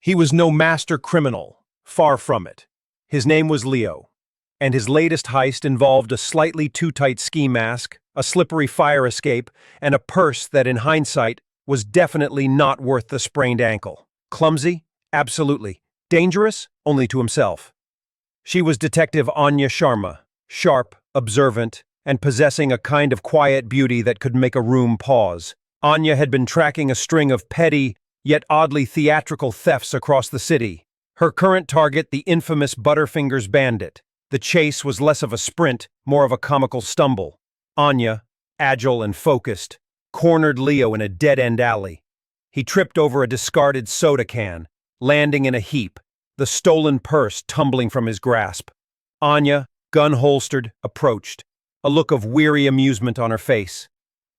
He was no master criminal, far from it. His name was Leo, and his latest heist involved a slightly too tight ski mask, a slippery fire escape, and a purse that, in hindsight, was definitely not worth the sprained ankle. Clumsy? Absolutely. Dangerous? Only to himself. She was Detective Anya Sharma, sharp, observant, and possessing a kind of quiet beauty that could make a room pause. Anya had been tracking a string of petty, yet oddly theatrical thefts across the city. Her current target, the infamous Butterfingers Bandit. The chase was less of a sprint, more of a comical stumble. Anya, agile and focused, cornered Leo in a dead-end alley. He tripped over a discarded soda can, landing in a heap, the stolen purse tumbling from his grasp. Anya, gun holstered, approached, a look of weary amusement on her face.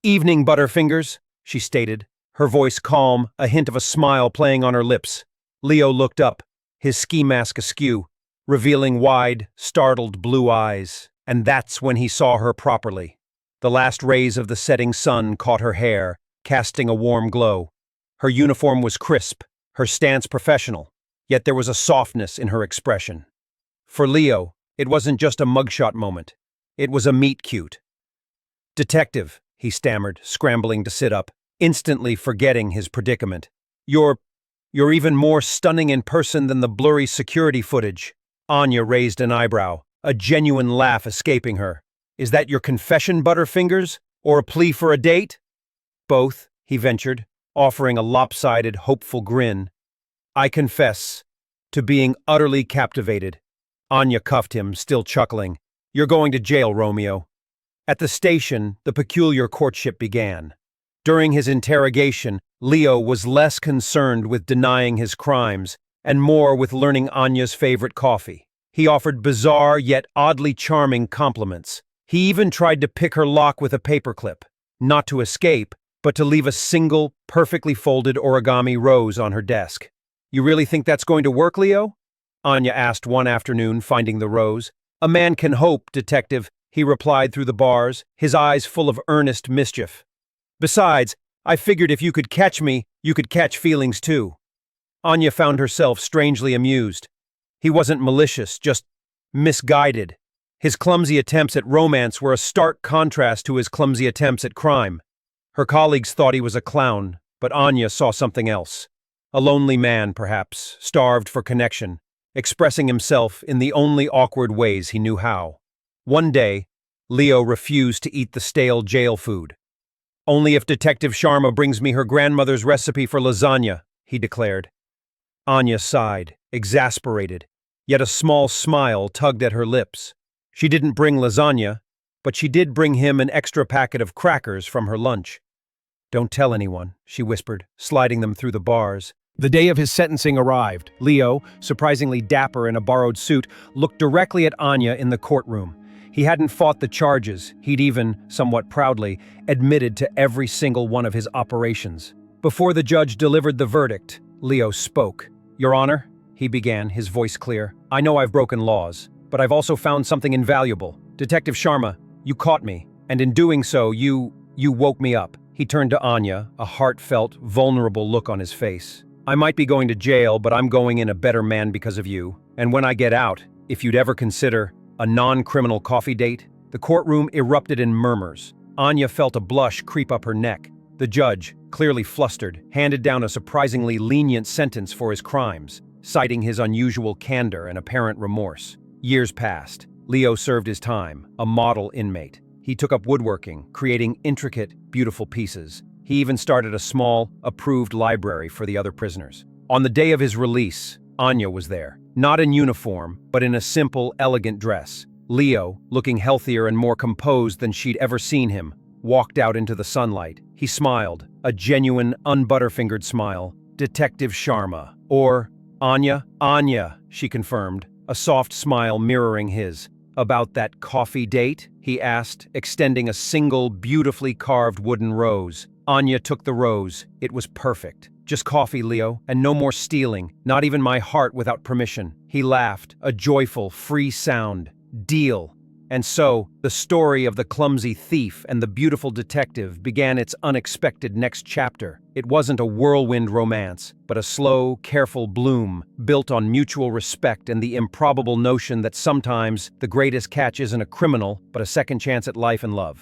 "Evening, Butterfingers," she stated, her voice calm, a hint of a smile playing on her lips. Leo looked up, his ski mask askew, revealing wide, startled blue eyes, and that's when he saw her properly. The last rays of the setting sun caught her hair, casting a warm glow. Her uniform was crisp, her stance professional, yet there was a softness in her expression. For Leo, it wasn't just a mugshot moment. It was a meet-cute. "Detective," he stammered, scrambling to sit up, instantly forgetting his predicament. You're even more stunning in person than the blurry security footage." Anya raised an eyebrow, a genuine laugh escaping her. "Is that your confession, Butterfingers, or a plea for a date?" "Both," he ventured, offering a lopsided, hopeful grin. "I confess to being utterly captivated." Anya cuffed him, still chuckling. "You're going to jail, Romeo." At the station, the peculiar courtship began. During his interrogation, Leo was less concerned with denying his crimes and more with learning Anya's favorite coffee. He offered bizarre yet oddly charming compliments. He even tried to pick her lock with a paperclip, not to escape, but to leave a single, perfectly folded origami rose on her desk. "You really think that's going to work, Leo?" Anya asked one afternoon, finding the rose. "A man can hope, Detective," he replied through the bars, his eyes full of earnest mischief. "Besides, I figured if you could catch me, you could catch feelings too." Anya found herself strangely amused. He wasn't malicious, just misguided. His clumsy attempts at romance were a stark contrast to his clumsy attempts at crime. Her colleagues thought he was a clown, but Anya saw something else. A lonely man, perhaps, starved for connection, expressing himself in the only awkward ways he knew how. One day, Leo refused to eat the stale jail food. "Only if Detective Sharma brings me her grandmother's recipe for lasagna," he declared. Anya sighed, exasperated, yet a small smile tugged at her lips. She didn't bring lasagna, but she did bring him an extra packet of crackers from her lunch. "Don't tell anyone," she whispered, sliding them through the bars. The day of his sentencing arrived. Leo, surprisingly dapper in a borrowed suit, looked directly at Anya in the courtroom. He hadn't fought the charges. He'd even, somewhat proudly, admitted to every single one of his operations. Before the judge delivered the verdict, Leo spoke. "Your Honor," he began, his voice clear, "I know I've broken laws, but I've also found something invaluable. Detective Sharma, you caught me, and in doing so, you woke me up." He turned to Anya, a heartfelt, vulnerable look on his face. "I might be going to jail, but I'm going in a better man because of you. And when I get out, if you'd ever consider a non-criminal coffee date." The courtroom erupted in murmurs. Anya felt a blush creep up her neck. The judge, clearly flustered, handed down a surprisingly lenient sentence for his crimes, citing his unusual candor and apparent remorse. Years passed. Leo served his time, a model inmate. He took up woodworking, creating intricate, beautiful pieces. He even started a small, approved library for the other prisoners. On the day of his release, Anya was there. Not in uniform, but in a simple, elegant dress. Leo, looking healthier and more composed than she'd ever seen him, walked out into the sunlight. He smiled, a genuine, unbutterfingered smile. "Detective Sharma." Or, "Anya?" "Anya," she confirmed, a soft smile mirroring his. "About that coffee date?" he asked, extending a single, beautifully carved wooden rose. Anya took the rose. It was perfect. "Just coffee, Leo, and no more stealing, not even my heart without permission." He laughed, a joyful, free sound. "Deal." And so, the story of the clumsy thief and the beautiful detective began its unexpected next chapter. It wasn't a whirlwind romance, but a slow, careful bloom built on mutual respect and the improbable notion that sometimes the greatest catch isn't a criminal, but a second chance at life and love.